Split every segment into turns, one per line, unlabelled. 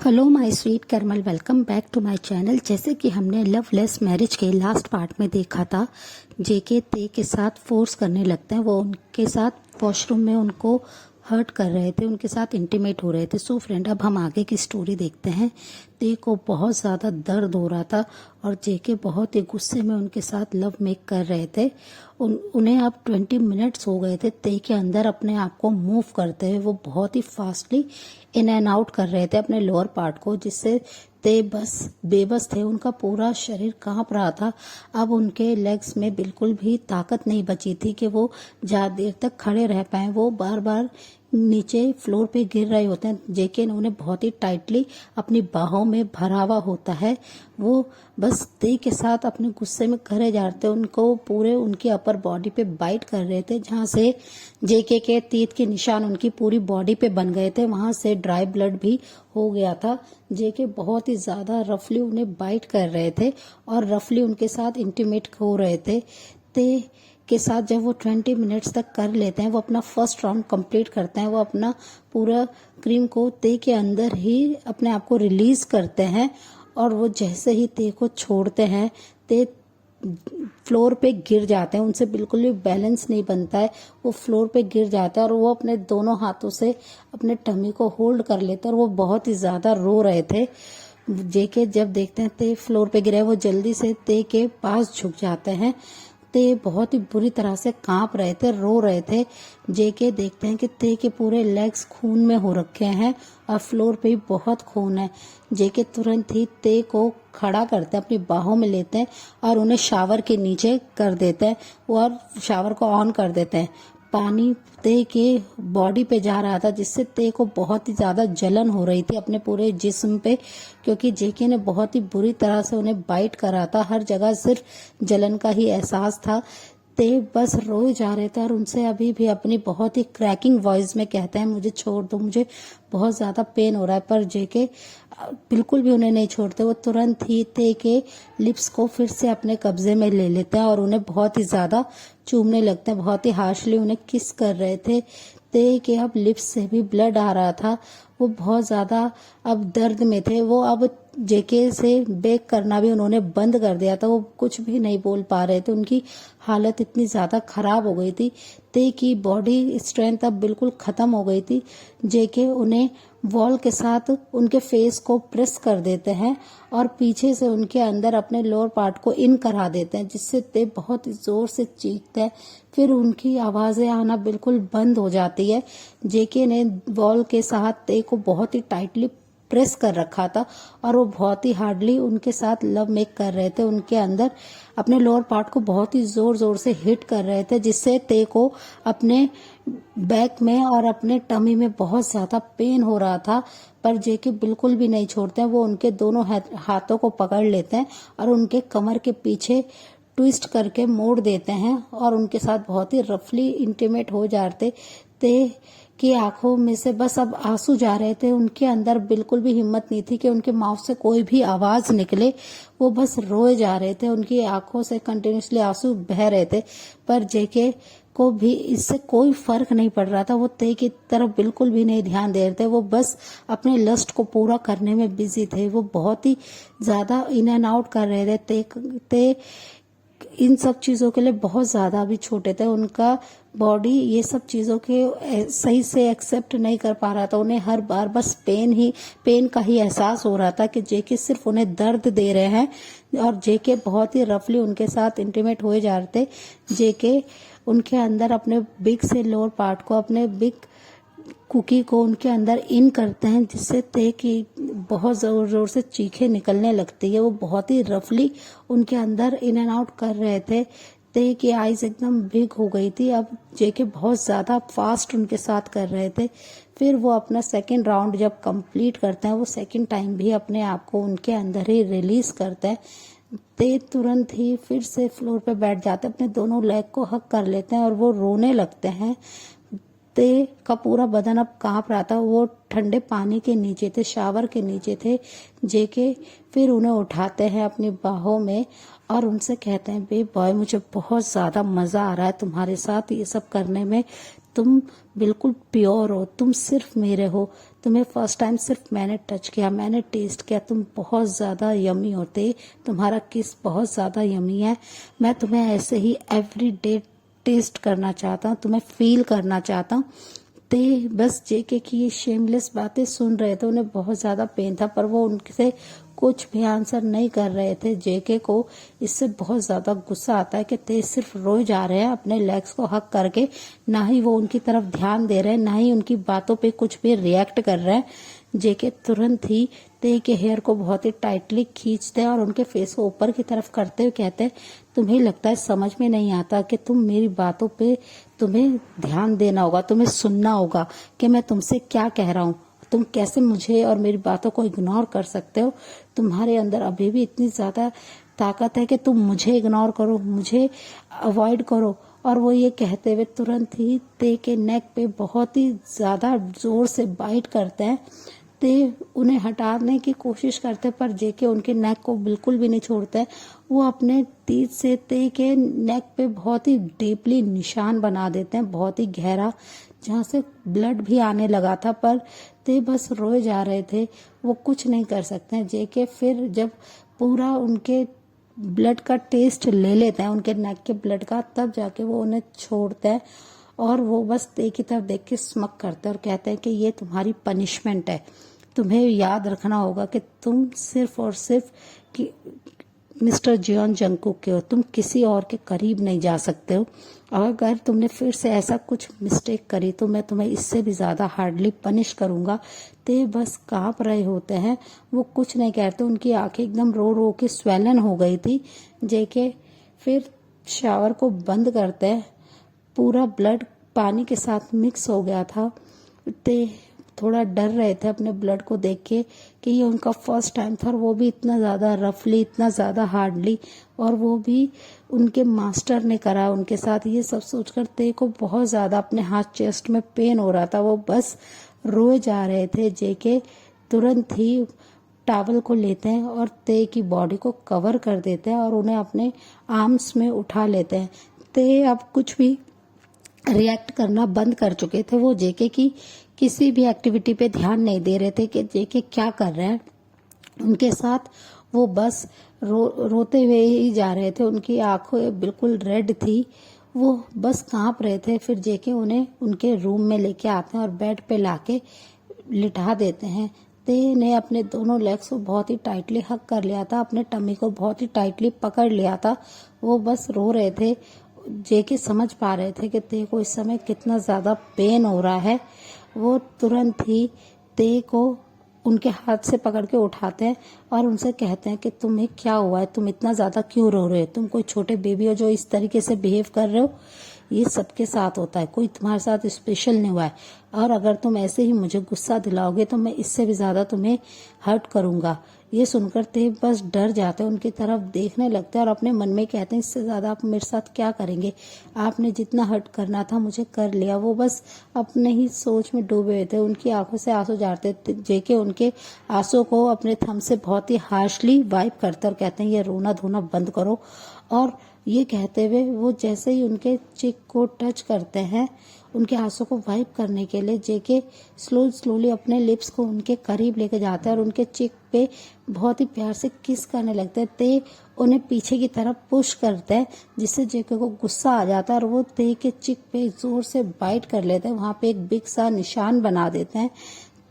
Hello my sweet caramel, welcome back to my channel. जैसे कि हमने लवलेस मैरिज के लास्ट पार्ट में देखा था, जेके ते के साथ फोर्स करने लगते हैं। वो उनके साथ वॉशरूम में उनको हर्ट कर रहे थे, उनके साथ इंटीमेट हो रहे थे। सो फ्रेंड, अब हम आगे की स्टोरी देखते हैं। ते को बहुत ज़्यादा दर्द हो रहा था और जेके बहुत ही गुस्से में उनके साथ लव मेक कर रहे थे। उन्हें अब 20 मिनट्स हो गए थे ते के अंदर अपने आप को मूव करते हुए। वो बहुत ही फास्टली इन एंड आउट कर रहे थे अपने लोअर पार्ट को, जिससे ते बस बेबस थे। उनका पूरा शरीर कांप रहा था। अब उनके लेग्स में बिल्कुल भी ताकत नहीं बची थी कि वो ज़्यादा देर तक खड़े रह पाए। वो बार बार नीचे फ्लोर पे गिर रहे होते हैं। जेके ने उन्हें बहुत ही टाइटली अपनी बाहों में भरा हुआ होता है। वो बस ते के साथ अपने गुस्से में करे जा रहे थे। उनको पूरे उनकी अपर बॉडी पे बाइट कर रहे थे, जहाँ से जेके के तीत के निशान उनकी पूरी बॉडी पे बन गए थे। वहां से ड्राई ब्लड भी हो गया था। जेके बहुत ही ज्यादा रफली उन्हें बाइट कर रहे थे और रफली उनके साथ इंटीमेट हो रहे थे। ते के साथ जब वो 20 मिनट्स तक कर लेते हैं, वो अपना फर्स्ट राउंड कंप्लीट करते हैं। वो अपना पूरा क्रीम को ते के अंदर ही अपने आप को रिलीज करते हैं और वो जैसे ही ते को छोड़ते हैं, ते फ्लोर पे गिर जाते हैं। उनसे बिल्कुल भी बैलेंस नहीं बनता है। वो फ्लोर पे गिर जाता है और वो अपने दोनों हाथों से अपने टमी को होल्ड कर लेते हैं और वो बहुत ही ज्यादा रो रहे थे। जेके जब देखते हैं ते फ्लोर पे गिरे, वो जल्दी से ते के पास झुक जाते हैं। ते बहुत ही बुरी तरह से कांप रहे थे, रो रहे थे। जेके देखते हैं कि ते के पूरे लेग्स खून में हो रखे हैं और फ्लोर पे भी बहुत खून है। जेके तुरंत ही ते को खड़ा करते हैं, अपनी बाहों में लेते हैं और उन्हें शावर के नीचे कर देते हैं और शावर को ऑन कर देते हैं। पानी ते के बॉडी पे जा रहा था, जिससे ते को बहुत ही ज्यादा जलन हो रही थी अपने पूरे जिस्म पे, क्योंकि जेके ने बहुत ही बुरी तरह से उन्हें बाइट करा था। हर जगह सिर्फ जलन का ही एहसास था। ते बस रोए जा रहे थे और उनसे अभी भी अपनी बहुत ही क्रैकिंग वॉइस में कहते हैं, मुझे छोड़ दो, मुझे बहुत ज्यादा पेन हो रहा है। पर जेके बिल्कुल भी उन्हें नहीं छोड़ते। वो तुरंत ही ते के लिप्स को फिर से अपने कब्जे में ले लेते हैं और उन्हें बहुत ही ज्यादा चूमने लगते हैं। बहुत ही हार्शली उन्हें किस कर रहे थे। ते के अब लिप्स से भी ब्लड आ रहा था। वो बहुत ज्यादा अब दर्द में थे। वो अब जेके से बेक करना भी उन्होंने बंद कर दिया था। वो कुछ भी नहीं बोल पा रहे थे। उनकी हालत इतनी ज्यादा खराब हो गई थी। ते की बॉडी स्ट्रेंथ अब बिल्कुल खत्म हो गई थी। जेके उन्हें वॉल के साथ उनके फेस को प्रेस कर देते हैं और पीछे से उनके अंदर अपने लोअर पार्ट को इन करा देते हैं, जिससे ते बहुत जोर से चीखते हैं। फिर उनकी आवाजें आना बिल्कुल बंद हो जाती है। जेके ने वॉल के साथ ते को बहुत ही टाइटली प्रेस कर रखा था और वो बहुत ही हार्डली उनके साथ लव मेक कर रहे थे। उनके अंदर अपने लोअर पार्ट को बहुत ही जोर जोर से हिट कर रहे थे, जिससे ते को अपने बैक में और अपने टमी में बहुत ज्यादा पेन हो रहा था। पर जेके बिल्कुल भी नहीं छोड़ते हैं। वो उनके दोनों हाथों को पकड़ लेते हैं और उनके कमर के पीछे ट्विस्ट करके मोड़ देते हैं और उनके साथ बहुत ही रफली इंटीमेट हो जाते। ते की आंखों में से बस अब आंसू जा रहे थे। उनके अंदर बिल्कुल भी हिम्मत नहीं थी कि उनके माउथ से कोई भी आवाज निकले। वो बस रोए जा रहे थे। उनकी आंखों से कंटिन्यूसली आंसू बह रहे थे। पर जेके को भी इससे कोई फर्क नहीं पड़ रहा था। वो ते की तरफ बिल्कुल भी नहीं ध्यान दे रहे थे। वो बस अपने लस्ट को पूरा करने में बिजी थे। वो बहुत ही ज्यादा इन एंड आउट कर रहे थे। ते इन सब चीजों के लिए बहुत ज्यादा भी छोटे थे। उनका बॉडी ये सब चीजों के सही से एक्सेप्ट नहीं कर पा रहा था। उन्हें हर बार बस पेन का ही एहसास हो रहा था कि जेके सिर्फ उन्हें दर्द दे रहे हैं और जेके बहुत ही रफली उनके साथ इंटीमेट हुए जा रहे थे। जेके उनके अंदर अपने बिग से लोअर पार्ट को, अपने बिग कुकी को उनके अंदर इन करते हैं, जिससे ते की बहुत जोर जोर से चीखें निकलने लगती है। वो बहुत ही रफली उनके अंदर इन एंड आउट कर रहे थे। ते की आईज एकदम बिग हो गई थी। अब जेके बहुत ज्यादा फास्ट उनके साथ कर रहे थे। फिर वो अपना सेकंड राउंड जब कंप्लीट करते हैं, वो सेकंड टाइम भी अपने आप को उनके अंदर ही रिलीज करते हैं। ते तुरंत ही फिर से फ्लोर पे बैठ जाते हैं, अपने दोनों लेग को हक कर लेते हैं और वो रोने लगते हैं। ते का पूरा बदन अब कांप रहा था। वो ठंडे पानी के नीचे थे, शावर के नीचे थे। जेके फिर उन्हें उठाते हैं अपनी बाहों में और उनसे कहते हैं, बे बॉय, मुझे बहुत ज्यादा मजा आ रहा है तुम्हारे साथ ये सब करने में। तुम बिल्कुल प्योर हो, तुम सिर्फ मेरे हो। तुम्हें फर्स्ट टाइम सिर्फ मैंने टच किया, मैंने टेस्ट किया, तुम बहुत ज़्यादा यमी होते, तुम्हारा किस बहुत ज़्यादा यमी है। मैं तुम्हें ऐसे ही एवरी डे टेस्ट करना चाहता हूँ, तुम्हें फील करना चाहता हूँ। ते बस जेके की ये शेमलेस बातें सुन रहे थे, उन्हें बहुत ज़्यादा पेन था, पर वो उनसे कुछ भी आंसर नहीं कर रहे थे। जेके को इससे बहुत ज़्यादा गुस्सा आता है कि ते सिर्फ रोए जा रहे हैं अपने लेग्स को हक करके, ना ही वो उनकी तरफ ध्यान दे रहे हैं, ना ही उनकी बातों पे कुछ भी रिएक्ट कर रहे हैं। जेके तुरंत ही ते के हेयर को बहुत ही टाइटली खींचते हैं और उनके फेस को ऊपर की तरफ करते हुए कहते हैं, तुम्हें लगता है समझ में नहीं आता कि तुम मेरी बातों पे तुम्हें ध्यान देना होगा, तुम्हें सुनना होगा कि मैं तुमसे क्या कह रहा हूँ। तुम कैसे मुझे और मेरी बातों को इग्नोर कर सकते हो? तुम्हारे अंदर अभी भी इतनी ज्यादा ताकत है कि तुम मुझे इग्नोर करो, मुझे अवॉइड करो। और वो ये कहते हुए तुरंत ही ते के नेक पे बहुत ही ज्यादा जोर से बाइट करते हैं। ते उन्हें हटाने की कोशिश करते पर जेके उनके नेक को बिल्कुल भी नहीं छोड़ते। वो अपने तीर से ते के नेक पे बहुत ही डीपली निशान बना देते हैं, बहुत ही गहरा, जहाँ से ब्लड भी आने लगा था, पर ते बस रोए जा रहे थे, वो कुछ नहीं कर सकते हैं। जेके फिर जब पूरा उनके ब्लड का टेस्ट ले लेते हैं, उनके नेक के ब्लड का, तब जाके वो उन्हें छोड़ते हैं और वो बस ते की तरफ देख के स्मक करते हैं और कहते हैं कि ये तुम्हारी पनिशमेंट है। तुम्हें याद रखना होगा कि तुम सिर्फ और सिर्फ कि मिस्टर जियोन जंगकुक के हो, तुम किसी और के करीब नहीं जा सकते हो। और अगर तुमने फिर से ऐसा कुछ मिस्टेक करी तो मैं तुम्हें इससे भी ज्यादा हार्डली पनिश करूंगा। ते बस कांप रहे होते हैं, वो कुछ नहीं कहते, उनकी आंखें एकदम रो रो के स्वेलन हो गई थी। जेके फिर शावर को बंद करते हैं, पूरा ब्लड पानी के साथ मिक्स हो गया था। ते थोड़ा डर रहे थे अपने ब्लड को देख के कि ये उनका फर्स्ट टाइम था, और वो भी इतना ज़्यादा रफली, इतना ज़्यादा हार्डली, और वो भी उनके मास्टर ने करा उनके साथ। ये सब सोचकर ते को बहुत ज़्यादा अपने हाथ चेस्ट में पेन हो रहा था, वो बस रोए जा रहे थे। जेके तुरंत ही टॉवल को लेते हैं और ते की बॉडी को कवर कर देते हैं और उन्हें अपने आर्म्स में उठा लेते हैं। ते अब कुछ भी रिएक्ट करना बंद कर चुके थे, वो जेके की किसी भी एक्टिविटी पे ध्यान नहीं दे रहे थे कि जेके क्या कर रहे हैं उनके साथ। वो बस रोते हुए ही जा रहे थे, उनकी आंखें बिल्कुल रेड थी, वो बस कांप रहे थे। फिर जेके उन्हें उनके रूम में लेके आते हैं और बेड पे लाके लिटा देते हैं। ते ने अपने दोनों लेग्स को बहुत ही टाइटली हक कर लिया था, अपने टमी को बहुत ही टाइटली पकड़ लिया था, वो बस रो रहे थे। जेके समझ पा रहे थे कि ते को इस समय कितना ज्यादा पेन हो रहा है। वो तुरंत ही ते को उनके हाथ से पकड़ के उठाते हैं और उनसे कहते हैं कि तुम्हें क्या हुआ है, तुम इतना ज्यादा क्यों रो रहे हो, तुम कोई छोटे बेबी हो जो इस तरीके से बिहेव कर रहे हो? ये सबके साथ होता है, कोई तुम्हारे साथ स्पेशल नहीं हुआ है, और अगर तुम ऐसे ही मुझे गुस्सा दिलाओगे तो मैं इससे भी ज्यादा तुम्हें हर्ट करूंगा। ये सुनकर ते बस डर जाते हैं, उनकी तरफ देखने लगते हैं और अपने मन में कहते हैं, इससे ज्यादा आप मेरे साथ क्या करेंगे, आपने जितना हर्ट करना था मुझे कर लिया। वो बस अपने ही सोच में डूबे हुए थे, उनकी आंखों से आंसू जाते थे। जेके उनके आंसू को अपने थंब से बहुत ही हार्शली वाइप करते और कहते हैं, ये रोना धोना बंद करो। और ये कहते हुए वो जैसे ही उनके चिक को टच करते हैं, उनके आंसू को वाइप करने के लिए जेके स्लोली अपने लिप्स को उनके करीब लेके जाते हैं और उनके चिक पे बहुत ही प्यार से किस करने लगते हैं। ते उन्हें पीछे की तरफ पुश करते हैं, जिससे जेके को गुस्सा आ जाता है और वो ते के चिक पे जोर से बाइट कर लेते हैं, वहां पे एक बिग सा निशान बना देते हैं।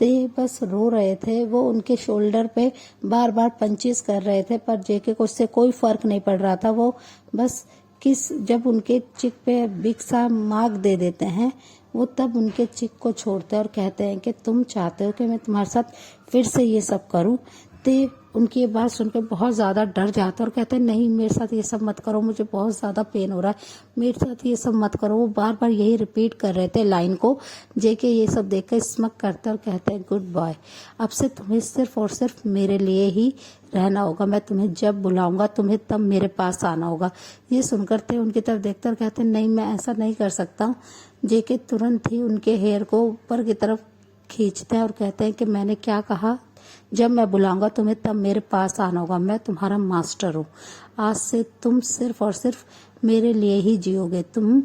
ते बस रो रहे थे, वो उनके शोल्डर पे बार बार पंचेस कर रहे थे, पर जेके को उससे कोई फर्क नहीं पड़ रहा था। वो बस जब उनके चिक पे बिग सा मार्क दे देते हैं, वो तब उनके चिक को छोड़ते हैं और कहते हैं कि तुम चाहते हो कि मैं तुम्हारे साथ फिर से ये सब करूं? ते उनकी ये बात सुनकर बहुत ज्यादा डर जाते हैं और कहते हैं, नहीं मेरे साथ ये सब मत करो, मुझे बहुत ज्यादा पेन हो रहा है, मेरे साथ ये सब मत करो। वो बार बार यही रिपीट कर रहे थे लाइन को। जेके ये सब देखकर स्मक करते और कहते हैं, गुड बॉय, अब से तुम्हें सिर्फ और सिर्फ मेरे लिए ही रहना होगा, मैं तुम्हें जब बुलाऊंगा तुम्हें तब मेरे पास आना होगा। ये सुनकर ते उनकी तरफ देखते और कहते हैं, नहीं मैं ऐसा नहीं कर सकता। जेके तुरंत ही उनके हेयर को ऊपर की तरफ खींचते हैं और कहते हैं कि मैंने क्या कहा, जब मैं बुलाऊंगा तुम्हें तब मेरे पास आना होगा, मैं तुम्हारा मास्टर हूँ, आज से तुम सिर्फ और सिर्फ मेरे लिए ही जियोगे। तुम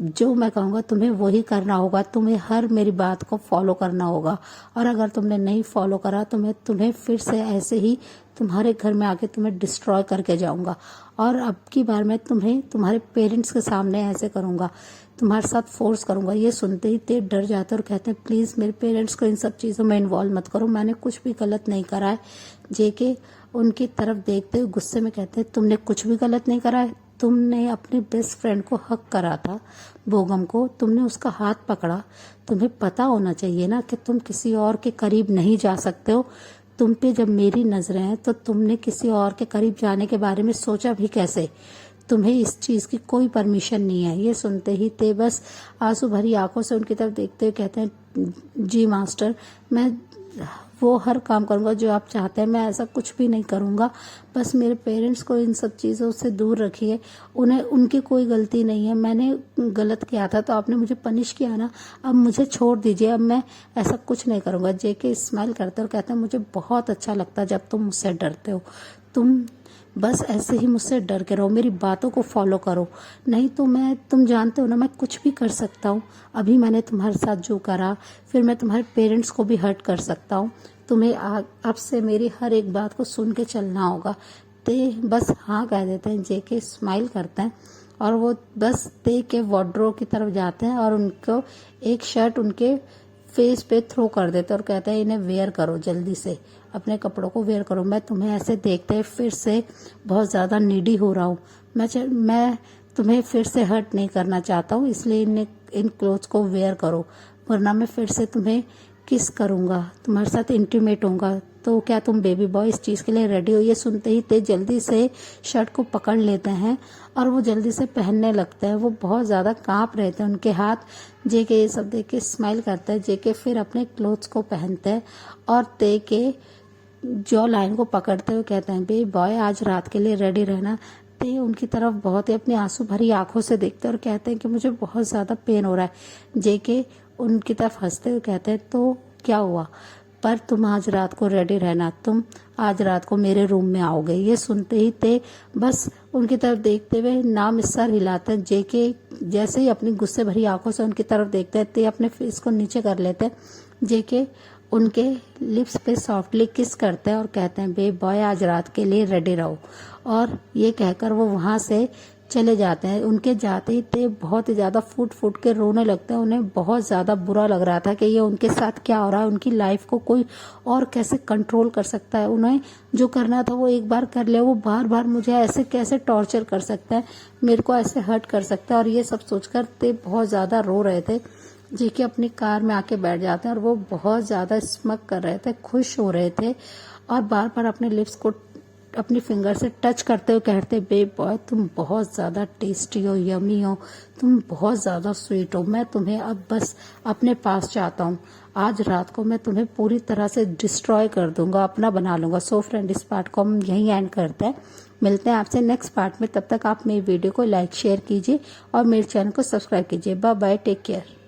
जो मैं कहूँगा तुम्हें वही करना होगा, तुम्हें हर मेरी बात को फॉलो करना होगा। और अगर तुमने नहीं फॉलो करा तो मैं तुम्हें फिर से ऐसे ही तुम्हारे घर में आके तुम्हें डिस्ट्रॉय करके जाऊंगा। और अब की बार मैं तुम्हें तुम्हारे पेरेंट्स के सामने ऐसे करूंगा, तुम्हारे साथ फोर्स करूंगा। ये सुनते ही ते डर जाते और कहते हैं प्लीज़ मेरे पेरेंट्स को इन सब चीज़ों में इन्वॉल्व मत करो, मैंने कुछ भी गलत नहीं करा है। जेके उनकी तरफ देखते हुए गुस्से में कहते हैं तुमने कुछ भी गलत नहीं करा है, तुमने अपने बेस्ट फ्रेंड को हक करा था, बोगम को, तुमने उसका हाथ पकड़ा। तुम्हें पता होना चाहिए ना कि तुम किसी और के करीब नहीं जा सकते हो। तुम पे जब मेरी नजरें हैं तो तुमने किसी और के करीब जाने के बारे में सोचा भी कैसे? तुम्हें इस चीज की कोई परमिशन नहीं है। ये सुनते ही ते बस आंसू भरी आंखों से उनकी तरफ देखते हुए कहते हैं जी मास्टर, मैं वो हर काम करूंगा जो आप चाहते हैं, मैं ऐसा कुछ भी नहीं करूंगा। बस मेरे पेरेंट्स को इन सब चीज़ों से दूर रखिए, उन्हें उनकी कोई गलती नहीं है, मैंने गलत किया था तो आपने मुझे पनिश किया ना, अब मुझे छोड़ दीजिए, अब मैं ऐसा कुछ नहीं करूंगा। जेके स्माइल करते और कहते हैं मुझे बहुत अच्छा लगता है जब तुम मुझसे डरते हो, तुम बस ऐसे ही मुझसे डर के रहो, मेरी बातों को फॉलो करो, नहीं तो तुम जानते हो ना मैं कुछ भी कर सकता हूँ। अभी मैंने तुम्हारे साथ जो करा, फिर मैं तुम्हारे पेरेंट्स को भी हर्ट कर सकता हूँ। तुम्हें अब से मेरी हर एक बात को सुन के चलना होगा। ते बस हाँ कह देते हैं। जेके स्माइल करते हैं और वो बस ते के वार्डरोब की तरफ जाते हैं और उनको एक शर्ट उनके फेस पे थ्रो कर देते और कहते हैं इन्हें वेयर करो, जल्दी से अपने कपड़ों को वेयर करो, मैं तुम्हें ऐसे देखते फिर से बहुत ज़्यादा नीडी हो रहा हूँ, मैं तुम्हें फिर से हर्ट नहीं करना चाहता हूँ, इसलिए इन क्लोथ्स को वेयर करो, वरना मैं फिर से तुम्हें किस करूँगा, तुम्हारे साथ इंटीमेट होऊंगा। तो क्या तुम बेबी बॉय इस चीज़ के लिए रेडी हो? ये सुनते ही ते जल्दी से शर्ट को पकड़ लेते हैं और वो जल्दी से पहनने लगते हैं। वो बहुत ज़्यादा कांप रहे थे उनके हाथ। जेके ये सब देख के स्माइल करता है। जेके फिर अपने क्लोथ्स को पहनते हैं और ते के जॉ लाइन को पकड़ते हुए कहते हैं बेबी बॉय आज रात के लिए रेडी रहना। ते उनकी तरफ बहुत ही अपनी आंसू भरी आंखों से देखते हैं और कहते हैं कि मुझे बहुत ज़्यादा पेन हो रहा है। जेके उनकी तरफ हंसते हुए कहते हैं तो क्या हुआ, पर तुम आज रात को रेडी रहना, तुम आज रात को मेरे रूम में आओगे। ये सुनते ही ते बस उनकी तरफ देखते हुए नाम सर हिलाते हैं। जेके जैसे ही अपनी गुस्से भरी आंखों से उनकी तरफ देखते हैं ते अपने फेस को नीचे कर लेते हैं। जेके उनके लिप्स पे सॉफ्टली किस करते हैं और कहते हैं बेबी बॉय आज रात के लिए रेडी रहो। और ये कहकर वो वहां से चले जाते हैं। उनके जाते ही ते बहुत ही ज्यादा फूट फूट के रोने लगते हैं। उन्हें बहुत ज्यादा बुरा लग रहा था कि ये उनके साथ क्या हो रहा है, उनकी लाइफ को कोई और कैसे कंट्रोल कर सकता है। उन्हें जो करना था वो एक बार कर लिया, वो बार बार मुझे ऐसे कैसे टॉर्चर कर सकता है, मेरे को ऐसे हर्ट कर सकता है। और ये सब सोचकर ते बहुत ज्यादा रो रहे थे। जेके अपनी कार में आके बैठ जाते हैं और वो बहुत ज्यादा स्मक कर रहे थे, खुश हो रहे थे और बार बार अपने लिप्स को अपनी फिंगर से टच करते हुए कहते बेबी बॉय तुम बहुत ज़्यादा टेस्टी हो, यमी हो, तुम बहुत ज़्यादा स्वीट हो, मैं तुम्हें अब बस अपने पास चाहता हूँ। आज रात को मैं तुम्हें पूरी तरह से डिस्ट्रॉय कर दूंगा, अपना बना लूंगा। सो फ्रेंड इस पार्ट को हम यहीं एंड करते हैं। मिलते हैं आपसे नेक्स्ट पार्ट में। तब तक आप मेरी वीडियो को लाइक शेयर कीजिए और मेरे चैनल को सब्सक्राइब कीजिए। Bye bye, take care.